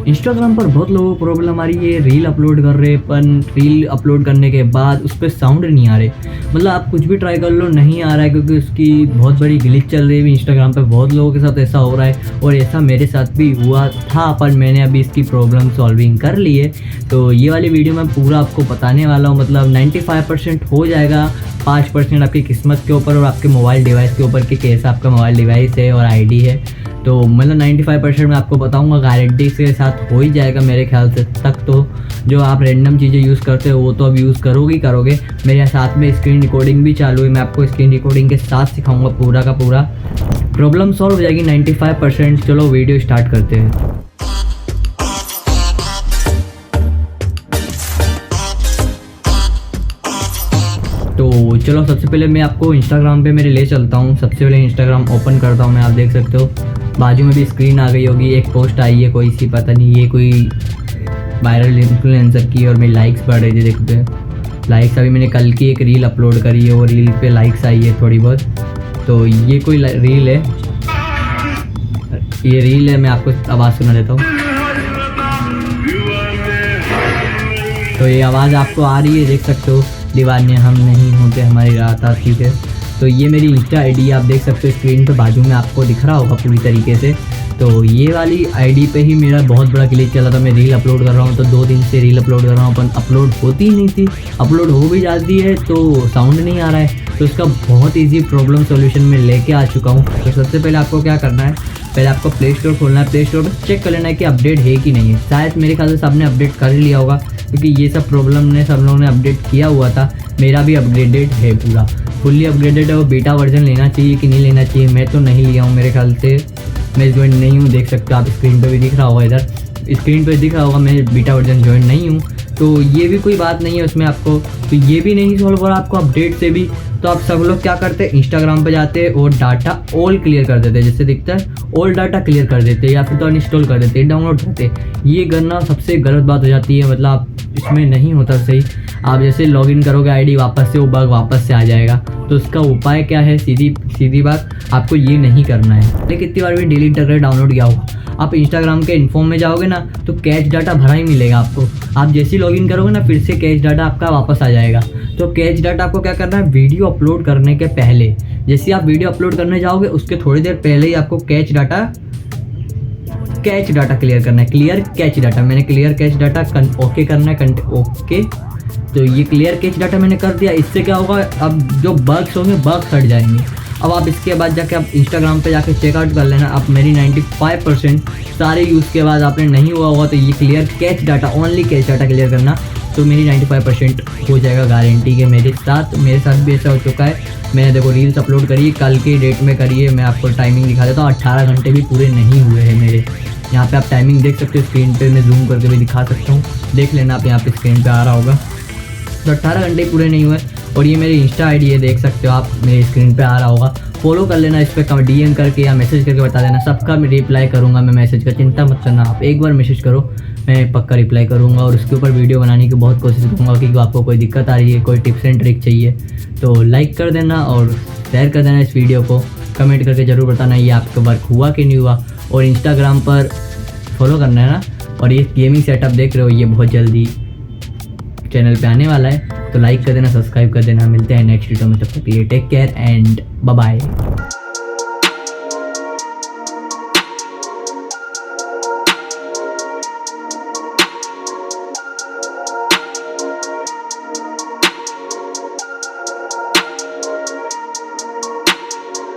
Instagram पर बहुत लोगों को प्रॉब्लम आ रही है, रील अपलोड कर रहे पर रील अपलोड करने के बाद उस पर साउंड नहीं आ रहे। मतलब आप कुछ भी ट्राई कर लो नहीं आ रहा है, क्योंकि उसकी बहुत बड़ी ग्लिच चल रही है इंस्टाग्राम पे। बहुत लोगों के साथ ऐसा हो रहा है और ऐसा मेरे साथ भी हुआ था, पर मैंने अभी इसकी प्रॉब्लम सॉल्विंग कर ली है। तो ये वाली वीडियो मैं पूरा आपको बताने वाला हूँ। मतलब 95% हो जाएगा, 5% आपकी किस्मत के ऊपर और आपके मोबाइल डिवाइस के ऊपर कि कैसा आपका मोबाइल डिवाइस है और आईडी है। तो मतलब 95% मैं आपको बताऊंगा, गारंटी के साथ हो ही जाएगा मेरे ख्याल से। तक तो जो आप रैंडम चीज़ें यूज़ करते हो वो तो अब यूज़ करोगे ही करोगे। मेरे साथ में स्क्रीन रिकॉर्डिंग भी चालू है, मैं आपको स्क्रीन रिकॉर्डिंग के साथ सिखाऊंगा, पूरा का पूरा प्रॉब्लम सॉल्व हो जाएगी 95%। चलो वीडियो स्टार्ट करते हैं। तो चलो सबसे पहले मैं आपको इंस्टाग्राम पे मेरे ले चलता हूँ। सबसे पहले इंस्टाग्राम ओपन करता हूँ मैं, आप देख सकते हो बाजू में भी स्क्रीन आ गई होगी। एक पोस्ट आई है कोई सी, पता नहीं ये कोई वायरल इन्फ्लुएंसर की, और मेरी लाइक्स बढ़ रही थी, देखते हैं लाइक्स। अभी मैंने कल की एक रील अपलोड करी है, वो रील पे लाइक्स आई है थोड़ी बहुत। तो ये कोई रील है, ये रील है, मैं आपको आवाज़ सुना देता हूँ। तो ये आवाज़ आपको आ रही है, देख सकते हो, दीवाने हम नहीं होते हमारी रात आती है। तो ये मेरी इंस्टा आईडी आप देख सकते हो, स्क्रीन पे बाजू में आपको दिख रहा होगा पूरी तरीके से। तो ये वाली आईडी पे ही मेरा बहुत बड़ा क्लिक चला था। मैं रील अपलोड कर रहा हूँ तो 2 दिन से रील अपलोड कर रहा हूँ, पर अपलोड होती ही नहीं थी। अपलोड हो भी जाती है तो साउंड नहीं आ रहा है। तो इसका बहुत ईजी प्रॉब्लम सोल्यूशन मैं लेके आ चुका हूँ। तो सबसे पहले आपको क्या करना है, पहले आपको प्ले स्टोर खोलना है। प्ले स्टोर पर चेक कर लेना है कि अपडेट है कि नहीं है। शायद मेरे ख्याल से सबने अपडेट कर लिया होगा, क्योंकि ये सब प्रॉब्लम ने सब लोगों ने अपडेट किया हुआ था। मेरा भी अपग्रेडेड है, पूरा फुल्ली अपग्रेडेड है। वो बीटा वर्जन लेना चाहिए कि नहीं लेना चाहिए, मैं तो नहीं लिया हूँ, मेरे ख्याल से मैं ज्वाइन नहीं हूँ। देख सकते हो आप, स्क्रीन पे भी दिख रहा होगा, इधर स्क्रीन पे दिख रहा होगा, मैं बीटा वर्जन ज्वाइन नहीं हूँ। तो ये भी कोई बात नहीं है उसमें आपको। तो ये भी नहीं सॉल्व हो रहा आपको अपडेट से भी। तो आप सब लोग क्या करते हैं, इंस्टाग्राम पे जाते हैं और डाटा ऑल क्लियर कर देते हैं, जैसे दिखता है ऑल डाटा क्लियर कर देते हैं, या फिर तो अनइंस्टॉल कर देते हैं, डाउनलोड करते हैं। ये करना सबसे गलत बात हो जाती है, मतलब आप इसमें नहीं होता सही। आप जैसे लॉगिन करोगे आईडी, वापस से वो बग वापस से आ जाएगा। तो इसका उपाय क्या है, सीधी बात, आपको ये नहीं करना है। लेकिन कितनी बार भी डिलीट करके डाउनलोड किया होगा, आप इंस्टाग्राम के इन्फॉर्म में जाओगे ना तो कैश डाटा भरा ही मिलेगा आपको। आप जैसे ही लॉगिन करोगे ना, फिर से कैश डाटा आपका वापस आ जाएगा। तो कैश डाटा आपको क्या करना है, वीडियो अपलोड करने के पहले, जैसे आप वीडियो अपलोड करने जाओगे उसके थोड़ी देर पहले ही आपको कैश डाटा क्लियर करना है। क्लियर कैच डाटा, मैंने क्लियर कैच डाटा ओके करना है, ओके। तो ये क्लियर कैच डाटा मैंने कर दिया। इससे क्या होगा, अब जो बग्स होंगे बग्स हट जाएंगे। अब आप इसके बाद जाके आप इंस्टाग्राम पे जाके चेकआउट कर लेना। अब मेरी 95% सारे यूज़ के बाद आपने नहीं हुआ होगा तो ये clear catch data, only catch data clear करना, तो मेरी 95% हो जाएगा गारंटी के। मेरे साथ भी ऐसा हो चुका है। मैंने देखो रील्स अपलोड करी है, कल की डेट में करी है। मैं आपको टाइमिंग दिखा देता हूँ, 18 घंटे भी पूरे नहीं हुए हैं मेरे। यहाँ पे आप टाइमिंग देख सकते हो, स्क्रीन पे मैं जूम करके भी दिखा सकता हूँ, देख लेना आप, यहाँ पे स्क्रीन पे आ रहा होगा। तो 18 घंटे पूरे नहीं हुए। और ये मेरी इंस्टा आईडी है, देख सकते हो आप, मेरे स्क्रीन पे आ रहा होगा। फॉलो कर लेना, इस पर DM करके या मैसेज करके बता देना। सबका मैं रिप्लाई करूँगा, मैं मैसेज का चिंता मत करना। आप एक बार मैसेज करो, मैं पक्का रिप्लाई करूँगा। और उसके ऊपर वीडियो बनाने की बहुत कोशिश करूँगा, क्योंकि आपको कोई दिक्कत आ रही है, कोई टिप्स एंड ट्रिक चाहिए तो लाइक कर देना और शेयर कर देना इस वीडियो को। कमेंट करके ज़रूर बताना ये आपका वर्क हुआ कि नहीं हुआ। और इंस्टाग्राम पर फॉलो करना है ना। और ये गेमिंग सेटअप देख रहे हो, ये बहुत जल्दी चैनल पे आने वाला है, तो लाइक कर देना, सब्सक्राइब कर देना। मिलते हैं नेक्स्ट वीडियो में, तब तक के लिए take care and bye bye.